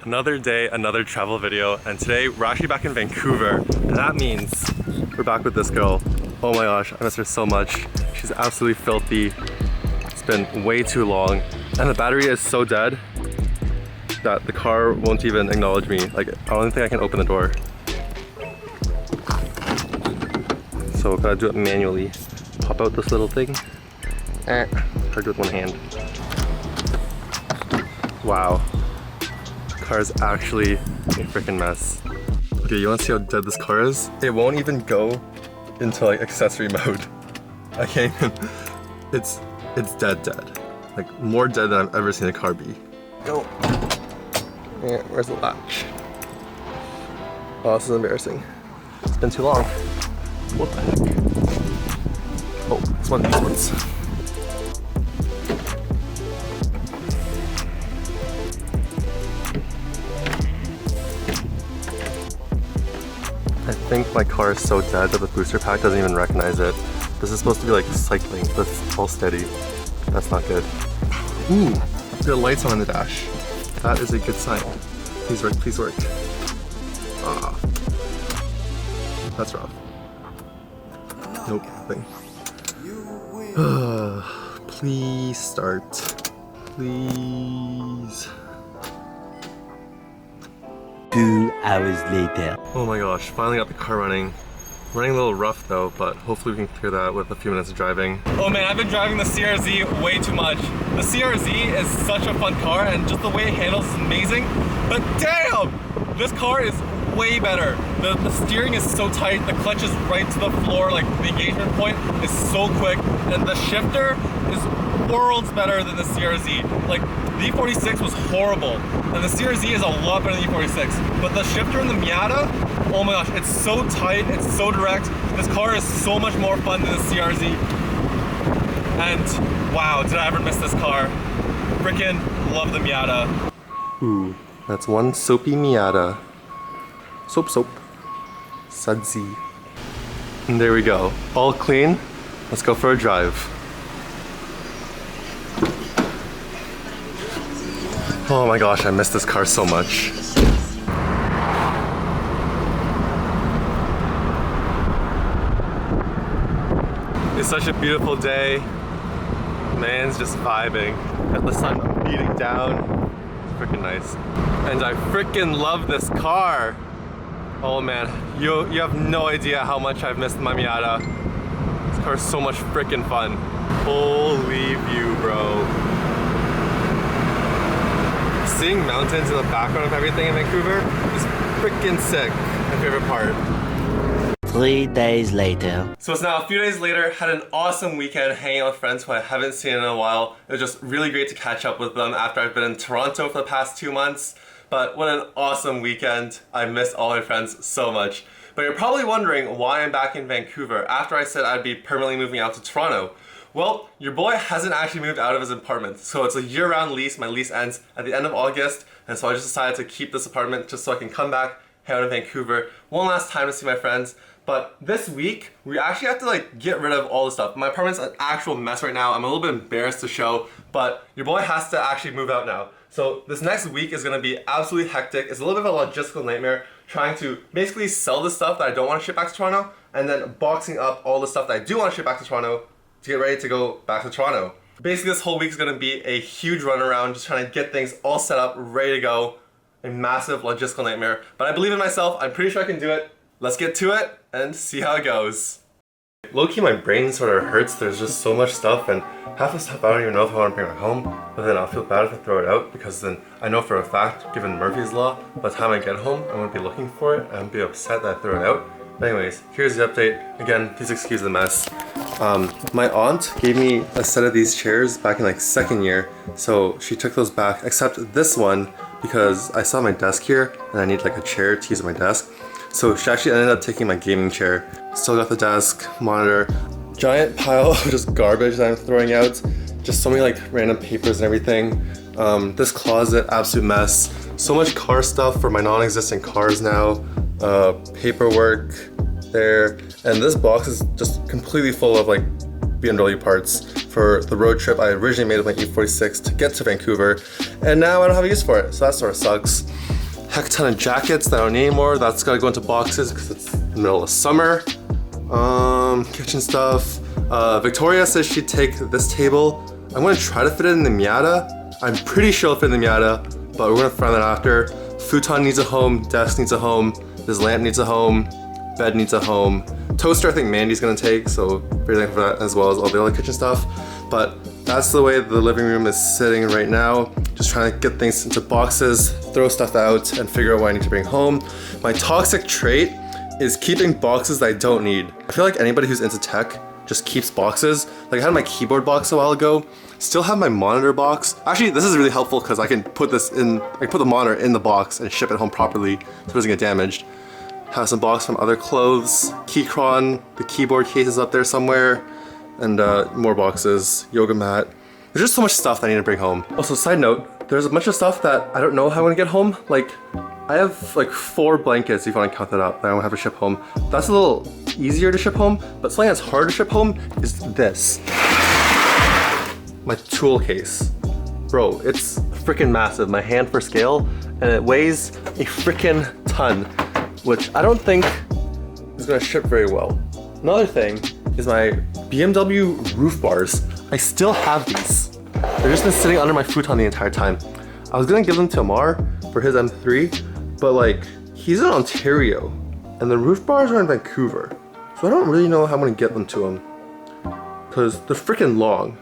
Another day, another travel video, and today we're actually back in Vancouver, and that means we're back with this girl. Oh my gosh, I miss her so much. She's absolutely filthy. It's been way too long, and the battery is so dead that the car won't even acknowledge me. Like, I don't think I can open the door. So gotta do it manually. Pop out this little thing. Hard to do with one hand. Wow. Car is actually a freaking mess. Okay, you wanna see how dead this car is? It won't even go into like accessory mode. I can't even, it's dead. Like more dead than I've ever seen a car be. Go. Yeah, where's the latch? Oh, this is embarrassing. It's been too long. What the heck? Oh, it's one of these ones. I think my car is so dead that the booster pack doesn't even recognize it. This is supposed to be like cycling, but it's all steady. That's not good. Ooh, there are lights on in the dash. That is a good sign. Please work, please work. Ah, that's rough. Nope, nothing. Please start. Please. 2 hours later. Oh my gosh, finally got the car running. Running a little rough though, but hopefully we can clear that with a few minutes of driving. Oh man, I've been driving the CRZ way too much. The CRZ is such a fun car and just the way it handles is amazing. But damn! This car is way better. The steering is so tight, the clutch is right to the floor, like the engagement point is so quick, and the shifter is worlds better than the CRZ. Like, the E46 was horrible, and the CRZ is a lot better than the E46. But the shifter in the Miata, oh my gosh, it's so tight, it's so direct. This car is so much more fun than the CRZ. And wow, did I ever miss this car. Frickin' love the Miata. Ooh, that's one soapy Miata. Soap. Sudsy. And there we go. All clean. Let's go for a drive. Oh my gosh, I miss this car so much. It's such a beautiful day. Man's just vibing. Got the sun beating down. It's freaking nice. And I freaking love this car. Oh man, you have no idea how much I've missed my Miata. This car is so much freaking fun. Holy view, bro. Seeing mountains in the background of everything in Vancouver is freaking sick. My favorite part. 3 days later. So it's now a few days later, had an awesome weekend hanging out with friends who I haven't seen in a while. It was just really great to catch up with them after I've been in Toronto for the past 2 months. But what an awesome weekend. I missed all my friends so much. But you're probably wondering why I'm back in Vancouver after I said I'd be permanently moving out to Toronto. Well, your boy hasn't actually moved out of his apartment. So it's a year-round lease. My lease ends at the end of August. And so I just decided to keep this apartment just so I can come back, hang out in Vancouver one last time to see my friends. But this week, we actually have to like get rid of all the stuff. My apartment's an actual mess right now. I'm a little bit embarrassed to show, but your boy has to actually move out now. So this next week is gonna be absolutely hectic. It's a little bit of a logistical nightmare trying to basically sell the stuff that I don't want to ship back to Toronto and then boxing up all the stuff that I do want to ship back to Toronto to get ready to go back to Toronto. Basically this whole week is gonna be a huge runaround, just trying to get things all set up, ready to go. A massive logistical nightmare, but I believe in myself. I'm pretty sure I can do it. Let's get to it and see how it goes. Low-key, my brain sort of hurts. There's just so much stuff, and half the stuff I don't even know if I want to bring it home, but then I'll feel bad if I throw it out, because then I know for a fact, given Murphy's Law, by the time I get home, I won't be looking for it, and I'll be upset that I threw it out. But anyways, here's the update. Again, please excuse the mess. My aunt gave me a set of these chairs back in like second year, so she took those back, except this one, because I saw my desk here, and I need like a chair to use at my desk. So she actually ended up taking my gaming chair. Still got the desk, monitor, giant pile of just garbage that I'm throwing out. Just so many like random papers and everything. This closet, absolute mess. So much car stuff for my non-existent cars now. Paperwork there. And this box is just completely full of like BMW parts for the road trip I originally made with my E46 to get to Vancouver. And now I don't have a use for it, so that sort of sucks. Heck ton of jackets that I don't need anymore. That's gotta go into boxes because it's the middle of summer. Kitchen stuff. Victoria says she'd take this table. I'm gonna try to fit it in the Miata. I'm pretty sure it'll fit in the Miata, but we're gonna find that after. Futon needs a home, desk needs a home, this lamp needs a home, bed needs a home. Toaster I think Mandy's gonna take, so very thankful for that as well as all the other kitchen stuff. But that's the way the living room is sitting right now. Just trying to get things into boxes, throw stuff out, and figure out what I need to bring home. My toxic trait is keeping boxes that I don't need. I feel like anybody who's into tech just keeps boxes. Like I had my keyboard box a while ago, still have my monitor box. Actually, this is really helpful because I can put this in, I can put the monitor in the box and ship it home properly so it doesn't get damaged. Have some box from other clothes, Keychron, the keyboard case is up there somewhere, and more boxes, yoga mat. There's just so much stuff that I need to bring home. Also, side note, there's a bunch of stuff that I don't know how I'm gonna get home. Like, I have like 4 blankets, if you want to count that up, that I don't have to ship home. That's a little easier to ship home, but something that's hard to ship home is this. My tool case. Bro, it's freaking massive. My hand for scale, and it weighs a freaking ton, which I don't think is gonna ship very well. Another thing is my BMW roof bars. I still have these. They've just been sitting under my futon the entire time. I was gonna give them to Amar for his M3, but like, he's in Ontario, and the roof bars are in Vancouver. So I don't really know how I'm gonna get them to him, because they're freaking long.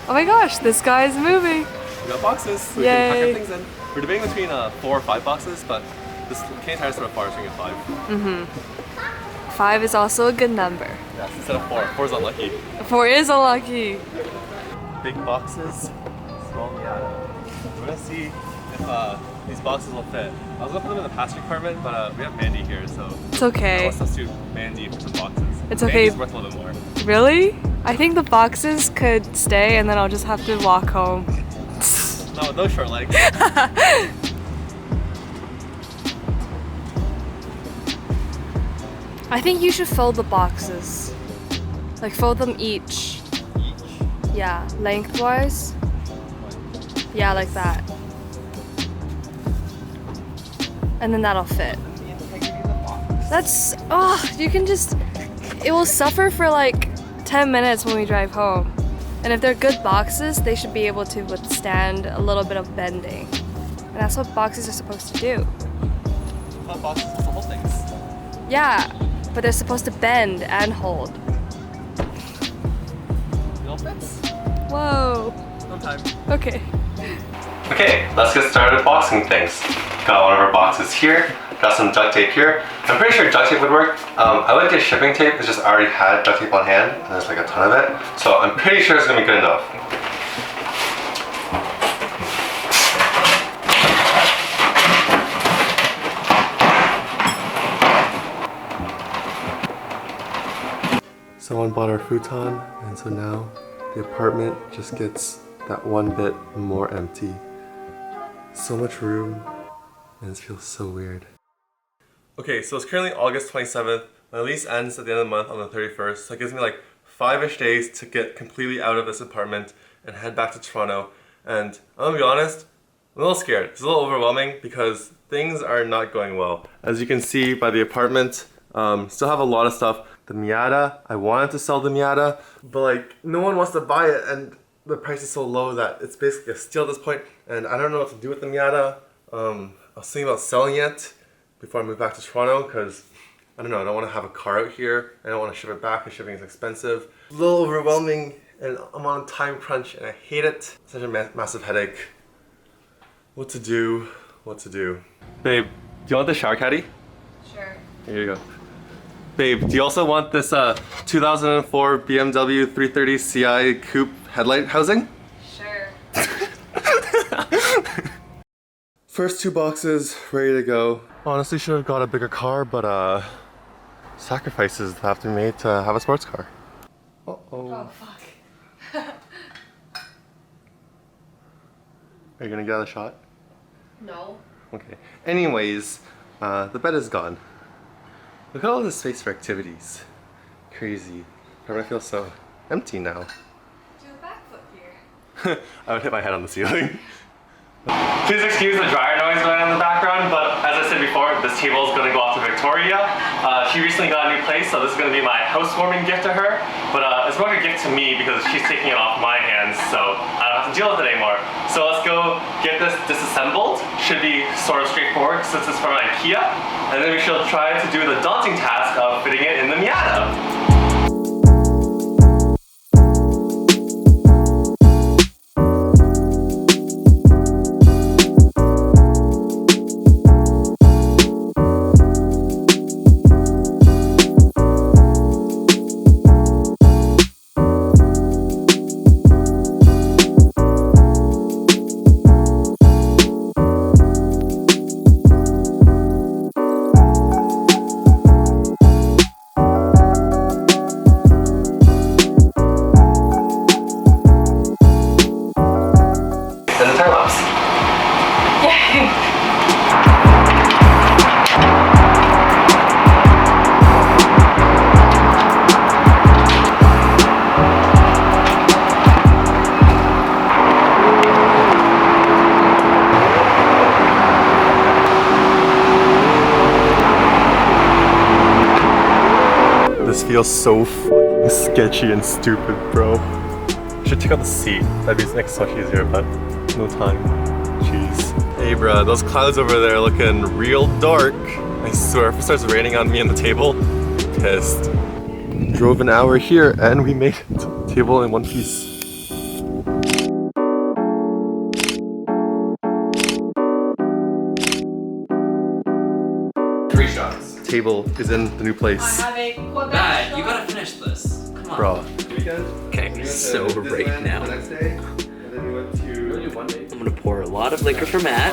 Oh my gosh, this guy's moving. We got boxes, so we Yay. can pack our things in. We're debating between 4 or 5 boxes, but this Canadian Tire store far is we get 5. 5 is also a good number. Yes, instead of 4. 4 is unlucky. 4 is unlucky. Big boxes, small Miata. We're gonna see if these boxes will fit. I was gonna put them in the passenger compartment, but we have Mandy here, so It's okay. I'll substitute Mandy for some boxes. It's okay. Mandy's worth a little bit more. Really? I think the boxes could stay and then I'll just have to walk home. No, with those short legs. I think you should fold the boxes. Like fold them each. Yeah, lengthwise. Yeah, like that. And then that'll fit. That's, oh, you can just, it will suffer for like 10 minutes when we drive home. And if they're good boxes, they should be able to withstand a little bit of bending. And that's what boxes are supposed to do. Not boxes, it's the whole things. Yeah, but they're supposed to bend and hold. It all fits. Whoa. Sometime. Okay. Okay, let's get started with boxing things. Got one of our boxes here, got some duct tape here. I'm pretty sure duct tape would work. I would get shipping tape, it's just I already had duct tape on hand, and there's like a ton of it. So I'm pretty sure it's gonna be good enough. Someone bought our futon, and so now the apartment just gets that one bit more empty. So much room, and it feels so weird. Okay, so it's currently August 27th. My lease ends at the end of the month on the 31st, so it gives me like 5-ish days to get completely out of this apartment and head back to Toronto. And I'm gonna be honest, I'm a little scared. It's a little overwhelming because things are not going well. As you can see by the apartment, still have a lot of stuff. The Miata, I wanted to sell the Miata, but like no one wants to buy it, and the price is so low that it's basically a steal at this point, and I don't know what to do with the Miata. I was thinking about selling it before I move back to Toronto because I don't know, I don't want to have a car out here. I don't want to ship it back because shipping is expensive. A little overwhelming, and I'm on a time crunch and I hate it. Such a massive headache. What to do? What to do? Babe, do you want the shower caddy? Sure. Here you go. Babe, do you also want this 2004 BMW 330 Ci coupe headlight housing? Sure. First 2 boxes ready to go. Honestly, should have got a bigger car, but sacrifices have to be made to have a sports car. Uh-oh. Oh, fuck. Are you gonna get a shot? No. Okay. Anyways, the bed is gone. Look at all this space for activities. Crazy. I feel so empty now. Do a backflip here. I would hit my head on the ceiling. Please excuse the dryer noise going on in the back. place, so this is going to be my housewarming gift to her. But it's more of a gift to me because she's taking it off my hands, so I don't have to deal with it anymore. So let's go get this disassembled. Should be sort of straightforward since it's from IKEA. And then we shall try to do the daunting task of fitting it in the Miata. This feels so fucking sketchy and stupid, bro. Should take out the seat. That'd be next so much easier, but no time. Jeez. Hey, bro, those clouds over there are looking real dark. I swear, if it starts raining on me and the table, pissed. Drove an hour here and we made it to the table in one piece. Table is in the new place. Matt, you gotta finish this. Come on. Bro. Okay, so right now, I'm gonna pour a lot of liquor for Matt.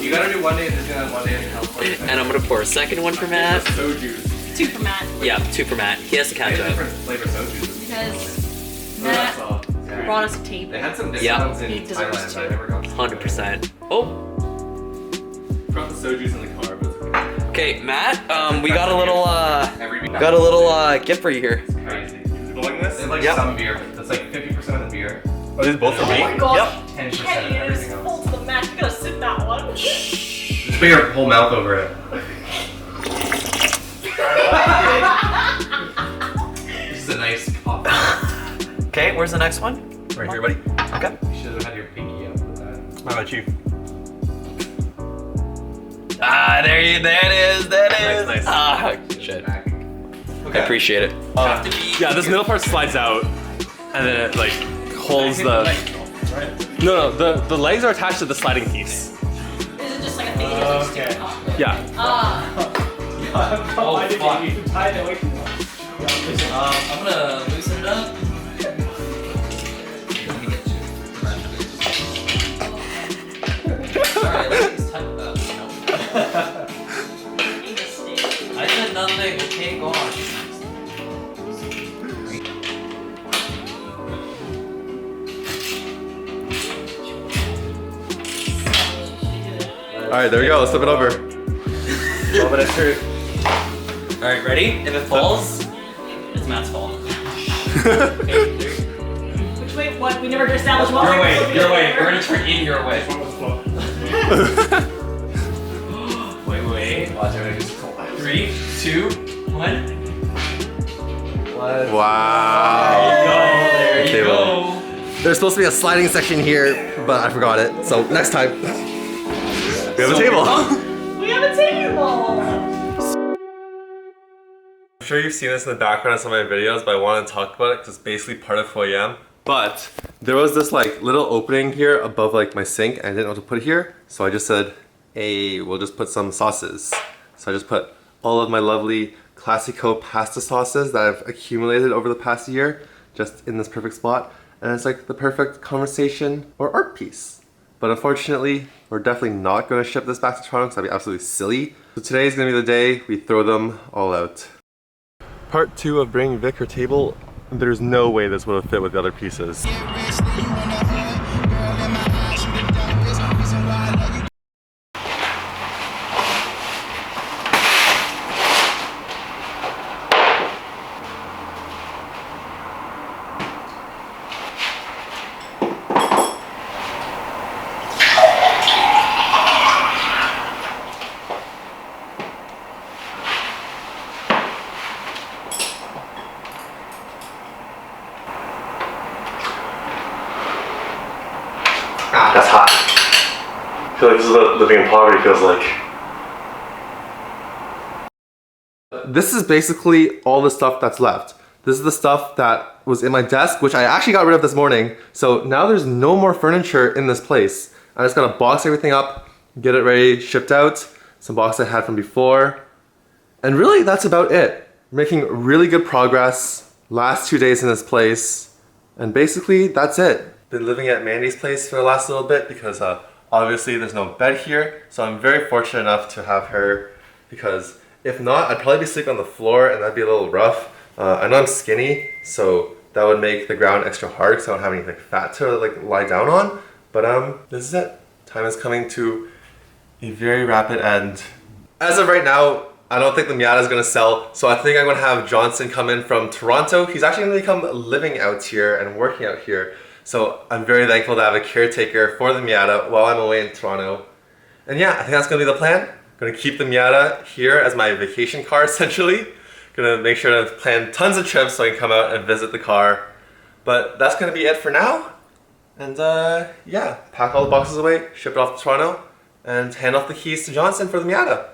You gotta do one day and then one day in California. And I'm gonna pour a second one for Matt. Soju. 2 for Matt. Yeah, 2 for Matt. He has to catch up. Different flavor soju. Because Matt brought us a tape. They had some Yeah. discounts in He deserves Thailand, to. but I never got to. 100%. Oh, Forgot the soju's in the car, but it's okay. okay, Matt. We got a little Every gift for you here. crazy. You blowing this? It's like Yep. some beer, but that's like 50% of the beer. Are these both for me? Oh my god. Yep. 10% Kenny, of it is everything else. full to the max. You gotta sip that one. Just put your whole mouth over it. This is a nice pop. Okay, where's the next one? Right here, buddy. Okay. You should have had your pinky up with that. How about you? Ah, there it is. That is. Nice. Ah, shit. Back. I appreciate it. Yeah, this middle part slides out, and then it like holds the. No, the legs are attached to the sliding piece. Is it just like a thing you just stick on top of? Yeah. Oh, fuck. I'm gonna loosen it up. Sorry, let's type that. I said nothing. Okay, go on. All right, there we go. Let's flip it over. Moment of truth. All right, ready? If it falls, it's Matt's fault. Which way? What? We never established what Your way. way. Your way. We're gonna turn in your way. Wait. Watch everything just collapse. 3, 2, 1. Wow. There you Okay, go. There's supposed to be a sliding section here, but I forgot it. So next time, we have a table. We have a table. I'm sure you've seen this in the background of some of my videos, but I want to talk about it because it's basically part of who I am. But there was this like little opening here above like my sink, and I didn't know what to put here, so I just said, hey, we'll just put some sauces. So I just put all of my lovely Classico pasta sauces that I've accumulated over the past year just in this perfect spot, and it's like the perfect conversation or art piece. But unfortunately, we're definitely not going to ship this back to Toronto because that'd be absolutely silly. So today is going to be the day we throw them all out. Part 2 of bringing Vic her table, there's no way this would have fit with the other pieces. feel like this is what living in poverty feels like. This is basically all the stuff that's left. This is the stuff that was in my desk, which I actually got rid of this morning. So now there's no more furniture in this place. I just gotta box everything up, get it ready, shipped out. Some boxes I had from before. And really, that's about it. Making really good progress. Last 2 days in this place. And basically, that's it. Been living at Mandy's place for the last little bit because obviously there's no bed here. So I'm very fortunate enough to have her, because if not, I'd probably be sleeping on the floor and that'd be a little rough. I know I'm skinny, so that would make the ground extra hard because I don't have any like fat to like lie down on. But this is it. Time is coming to a very rapid end. As of right now, I don't think the Miata is gonna sell, so I think I'm gonna have Johnson come in from Toronto. He's actually gonna become living out here and working out here. So I'm very thankful to have a caretaker for the Miata while I'm away in Toronto. And yeah, I think that's gonna be the plan. Gonna keep the Miata here as my vacation car essentially. Gonna make sure to plan tons of trips so I can come out and visit the car. But that's gonna be it for now. And yeah, pack all the boxes away, ship it off to Toronto, and hand off the keys to Johnson for the Miata.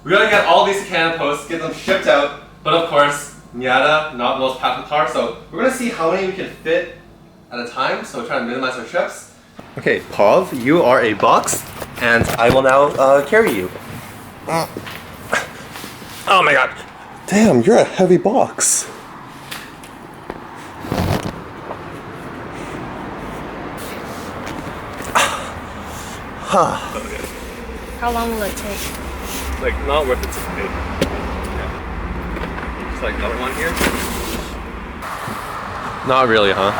We gotta get all these to Canada Post, get them shipped out, but of course, Miata, not the most powerful car, so we're gonna see how many we can fit at a time, so we're trying to minimize our trips. Okay, Pav, you are a box, and I will now carry you. Oh my god. Damn, you're a heavy box. How long will it take? Like, not worth it to me. Yeah. Just like another one here? Not really, huh?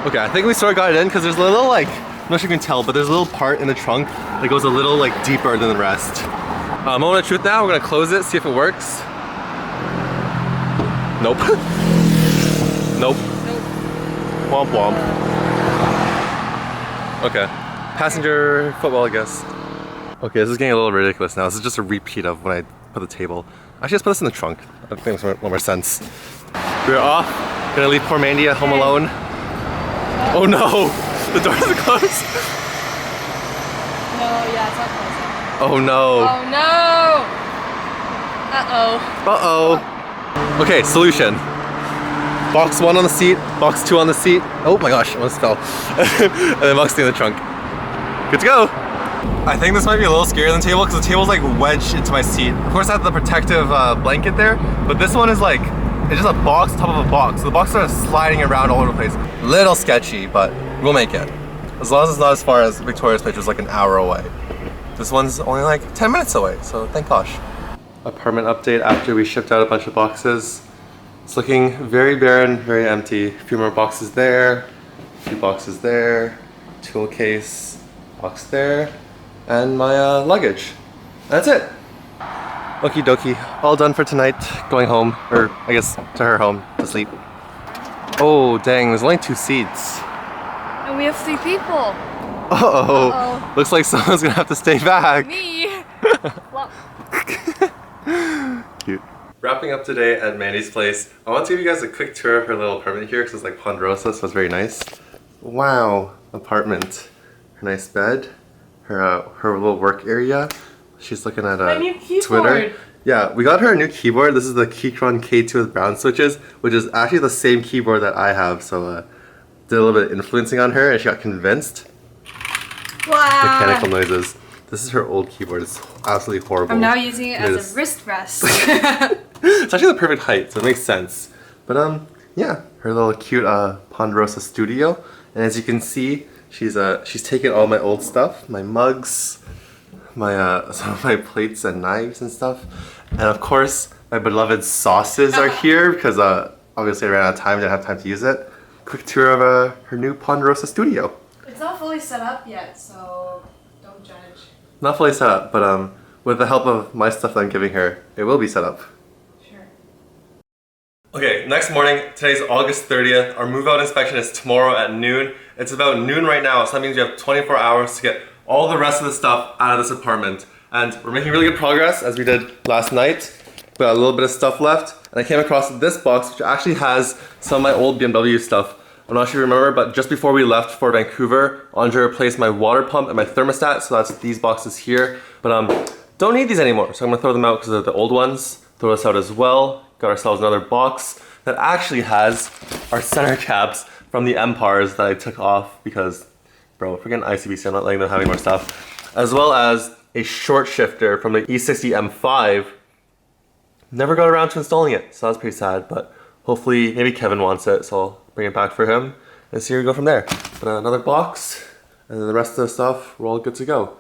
Okay, I think we sort of got it in because there's a little like, I'm not sure if you can tell, but there's a little part in the trunk that goes a little like deeper than the rest. Moment of truth now, we're gonna close it, see if it works. Nope. Nope. Womp womp. Okay. Passenger footwell, I guess. Okay, this is getting a little ridiculous now. This is just a repeat of when I put the table. Actually, let's put this in the trunk. I think it makes more sense. We're off. Gonna leave poor Mandy at home alone. Oh no! The door isn't closed! No, yeah, it's not close. Oh no! Oh no! Uh-oh. Uh-oh. Okay, solution. Box 1 on the seat, box 2 on the seat. Oh my gosh, I almost fell. And then box 3 in the trunk. Good to go. I think this might be a little scarier than the table because the table's like wedged into my seat. Of course I have the protective blanket there, but this one is like, it's just a box on top of a box. So the boxes are sliding around all over the place. Little sketchy, but we'll make it. As long as it's not as far as Victoria's place, which is like an hour away. This one's only like 10 minutes away, so thank gosh. Apartment update after we shipped out a bunch of boxes. It's looking very barren, very empty. A few more boxes there, a few boxes there, tool case, box there, and my luggage. That's it. Okie dokie, all done for tonight. Going home, or I guess to her home to sleep. Oh dang, there's only 2 seats. And we have 3 people. Uh-oh. Uh-oh. Looks like someone's gonna have to stay back. Me. Flop. Cute. Wrapping up today at Mandy's place, I want to give you guys a quick tour of her little apartment here because it's like Ponderosa, so it's very nice. Wow, apartment. Her nice bed, her little work area. She's looking at My new keyboard. Twitter. Yeah, we got her a new keyboard. This is the Keychron K2 with brown switches, which is actually the same keyboard that I have. So did a little bit of influencing on her and she got convinced. Wow. Mechanical noises. This is her old keyboard. It's absolutely horrible. I'm now using it as a wrist rest. It's actually the perfect height, so it makes sense. But yeah, her little cute Ponderosa studio. And as you can see, she's taken all my old stuff, my mugs, my some of my plates and knives and stuff. And of course, my beloved sauces are here because obviously I ran out of time, didn't have time to use it. Quick tour of her new Ponderosa studio. It's not fully set up yet, so don't judge. Not fully set up, but with the help of my stuff that I'm giving her, it will be set up. Sure. Okay, next morning, today's August 30th. Our move-out inspection is tomorrow at noon. It's about noon right now, so that means we have 24 hours to get all the rest of the stuff out of this apartment. And we're making really good progress, as we did last night. We got a little bit of stuff left, and I came across this box, which actually has some of my old BMW stuff. I'm not sure if you remember, but just before we left for Vancouver, Andre replaced my water pump and my thermostat, so that's these boxes here. But don't need these anymore, so I'm gonna throw them out because they're the old ones. Throw this out as well. Got ourselves another box that actually has our center caps from the Empires that I took off because, bro, freaking ICBC, I'm not letting them have any more stuff. As well as a short shifter from the E60 M5. Never got around to installing it, so that's pretty sad, but hopefully, maybe Kevin wants it, so I'll bring it back for him and see where we go from there. But another box, and then the rest of the stuff, we're all good to go.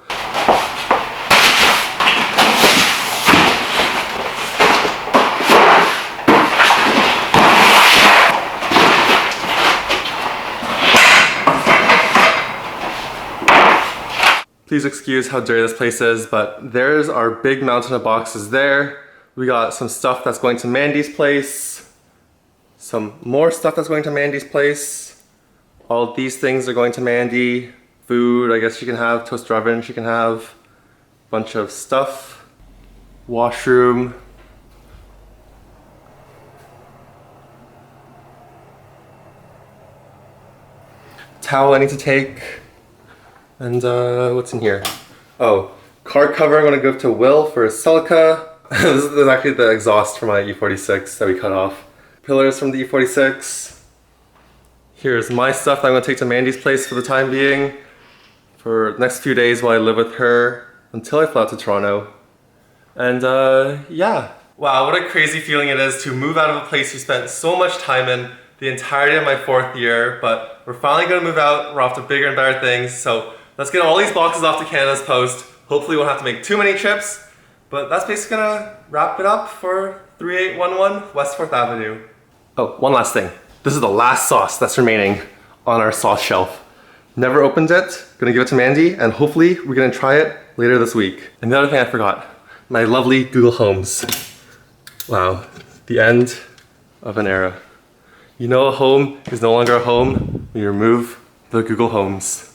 Please excuse how dirty this place is, but there's our big mountain of boxes there. We got some stuff that's going to Mandy's place. Some more stuff that's going to Mandy's place. All these things are going to Mandy. Food, I guess she can have. Toaster oven, she can have. Bunch of stuff. Washroom. Towel I need to take. And what's in here? Oh, car cover I'm gonna give to Will for his Celica. This is actually the exhaust for my E46 that we cut off. Pillars from the E46. Here's my stuff that I'm gonna take to Mandy's place for the time being. For the next few days while I live with her until I fly out to Toronto. And yeah. Wow, what a crazy feeling it is to move out of a place you spent so much time in the entirety of my 4th year, but we're finally gonna move out. We're off to bigger and better things. So let's get all these boxes off to Canada's Post. Hopefully we won't have to make too many trips, but that's basically gonna wrap it up for 3811 West 4th Avenue. Oh, one last thing. This is the last sauce that's remaining on our sauce shelf. Never opened it, gonna give it to Mandy, and hopefully we're gonna try it later this week. And the other thing I forgot, my lovely Google Homes. Wow, the end of an era. You know a home is no longer a home when you remove the Google Homes.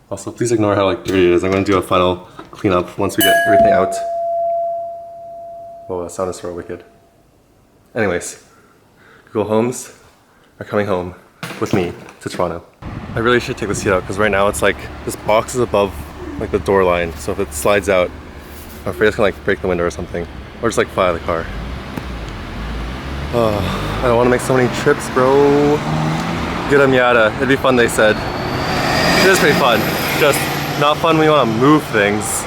Also, please ignore how dirty it is. I'm gonna do a final cleanup once we get everything out. Oh, that sound is so wicked. Anyways, Google Homes are coming home with me to Toronto. I really should take the seat out because right now it's this box is above the door line. So if it slides out, I'm afraid it's gonna break the window or something, or just fly out of the car. Oh, I don't want to make so many trips, bro. Get a Miata. It'd be fun, they said. It is pretty fun. Just not fun when you want to move things.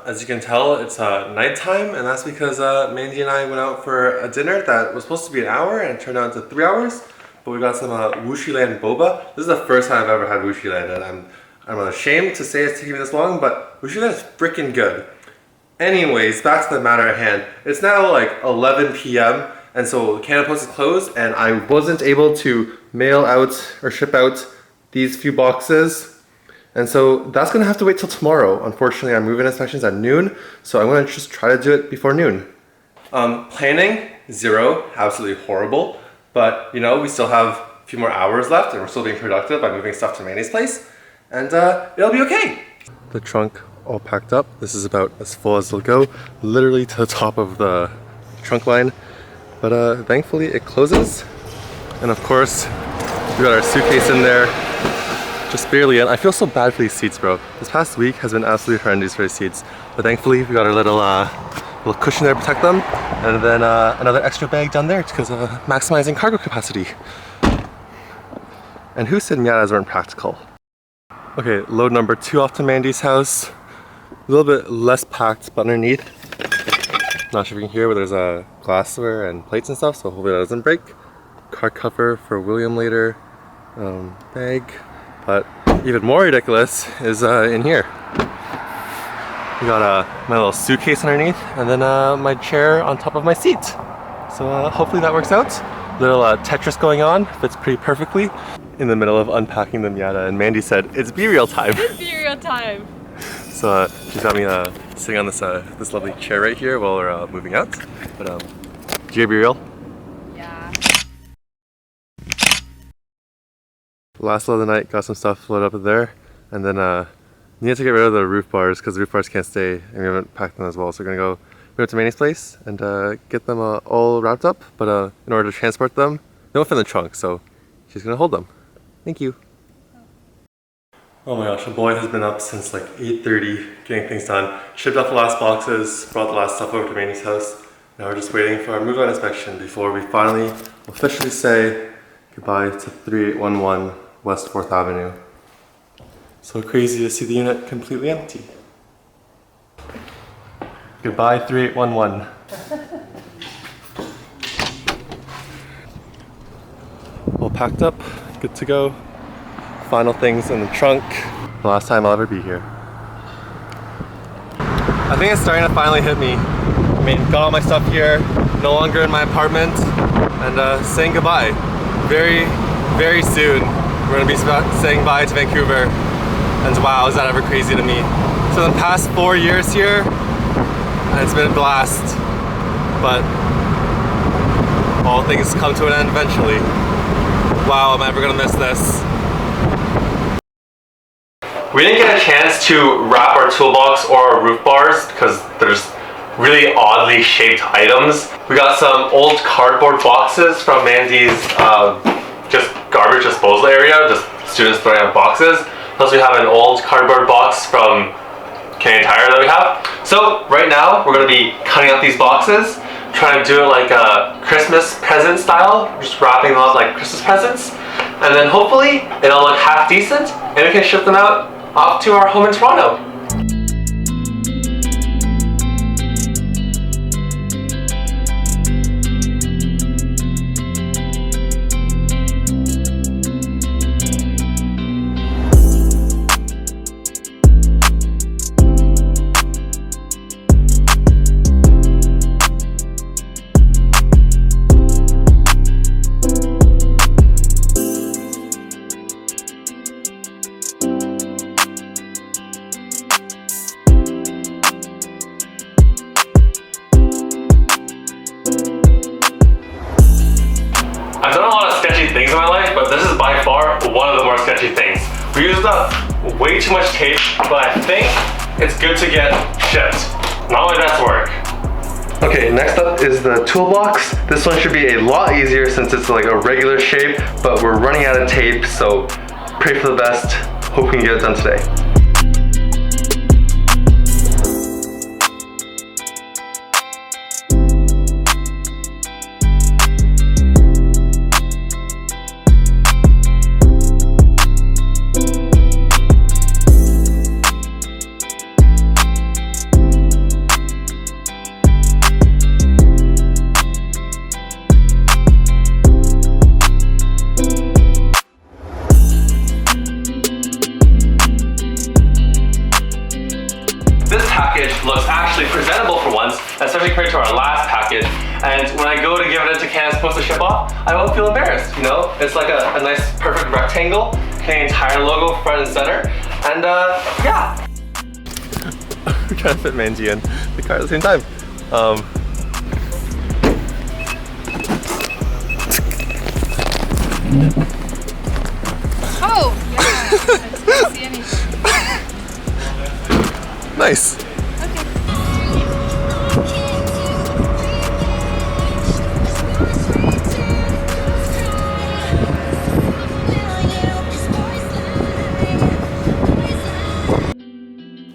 As you can tell, it's nighttime, and that's because Mandy and I went out for a dinner that was supposed to be an hour, and it turned out into 3 hours. But we got some Wushiland boba. This is the first time I've ever had Wushiland, and I'm ashamed to say it's taking me this long, but Wushiland is freaking good. Anyways, back to the matter at hand. It's now 11 p.m. and so Canada Post is closed, and I wasn't able to mail out or ship out these few boxes. And so that's gonna have to wait till tomorrow. Unfortunately, our move-in inspection's at noon, so I'm gonna just try to do it before noon. Planning, 0, absolutely horrible. But we still have a few more hours left, and we're still being productive by moving stuff to Mandy's place, and it'll be okay. The trunk all packed up. This is about as full as it'll go, literally to the top of the trunk line. But thankfully it closes. And of course, we got our suitcase in there, just barely in. I feel so bad for these seats, bro. This past week has been absolutely horrendous for the seats. But thankfully we got our little cushion there to protect them. And then another extra bag down there because of maximizing cargo capacity. And who said Miatas weren't practical? Okay, load number 2 off to Mandy's house. A little bit less packed, but underneath, not sure if you can hear, but there's a glassware and plates and stuff, so hopefully that doesn't break. Car cover for William later, bag. But even more ridiculous is in here. We got my little suitcase underneath, and then my chair on top of my seat. So hopefully that works out. Little Tetris going on, fits pretty perfectly. In the middle of unpacking the Miata, and Mandy said, "It's be real time." It's be real time. So she's got me sitting on this this lovely chair right here while we're moving out. But do you be real? Yeah. Last load of the night, got some stuff loaded up there, and then need to get rid of the roof bars because the roof bars can't stay, and we haven't packed them as well. So we're gonna go to Mandy's place and get them all wrapped up. But in order to transport them, they don't fit in the trunk, so she's she's gonna hold them. Thank you. Oh my gosh, the boy has been up since like 8:30 getting things done. Shipped off the last boxes, brought the last stuff over to Mandy's house. Now we're just waiting for our move-out inspection before we finally officially say goodbye to 3811 West 4th Avenue. So crazy to see the unit completely empty. Goodbye 3811. All packed up, good to go. Final things in the trunk. The last time I'll ever be here. I think it's starting to finally hit me. I mean, got all my stuff here, no longer in my apartment, and saying goodbye. Very, very soon, we're gonna be saying bye to Vancouver. And wow, is that ever crazy to me. So the past 4 years here, and it's been a blast, but all things come to an end eventually. Wow, am I ever gonna miss this. We didn't get a chance to wrap our toolbox or our roof bars because they're just really oddly shaped items. We got some old cardboard boxes from Mandy's just garbage disposal area, just students throwing out boxes. Plus we have an old cardboard box from Canadian Tire that we have. So right now we're going to be cutting up these boxes, trying to do it like a Christmas present style, just wrapping them up like Christmas presents. And then hopefully it'll look half decent and we can ship them out off to our home in Toronto. I've done a lot of sketchy things in my life, but this is by far one of the more sketchy things. We used up way too much tape, but I think it's good to get shipped. Not my best work. Okay, next up is the toolbox. This one should be a lot easier since it's like a regular shape, but we're running out of tape, so pray for the best. Hope we can get it done today. Looks actually presentable for once, especially compared to our last package. And when I go to give it into Canada's supposed to ship off, I won't feel embarrassed, you know? It's like a nice perfect rectangle, Canadian Tire logo front and center, and yeah. We're trying to fit Mandy in the car at the same time. Oh, yeah, I didn't see anything. Nice.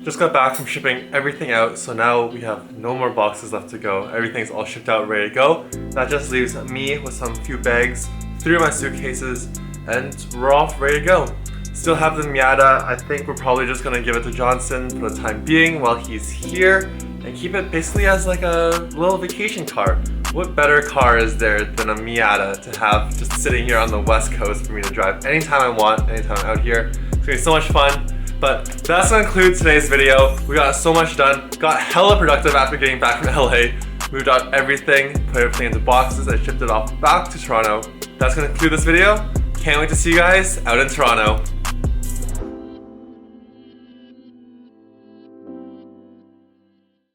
Just got back from shipping everything out, so now we have no more boxes left to go. Everything's all shipped out, ready to go. That just leaves me with some few bags, 3 of my suitcases, and we're off, ready to go. Still have the Miata. I think we're probably just gonna give it to Johnson for the time being while he's here and keep it basically as like a little vacation car. What better car is there than a Miata to have just sitting here on the West Coast for me to drive anytime I want, anytime I'm out here. It's gonna be so much fun. But that's gonna conclude today's video. We got so much done, got hella productive after getting back from LA, moved out everything, put everything into boxes, and shipped it off back to Toronto. That's gonna conclude this video. Can't wait to see you guys out in Toronto.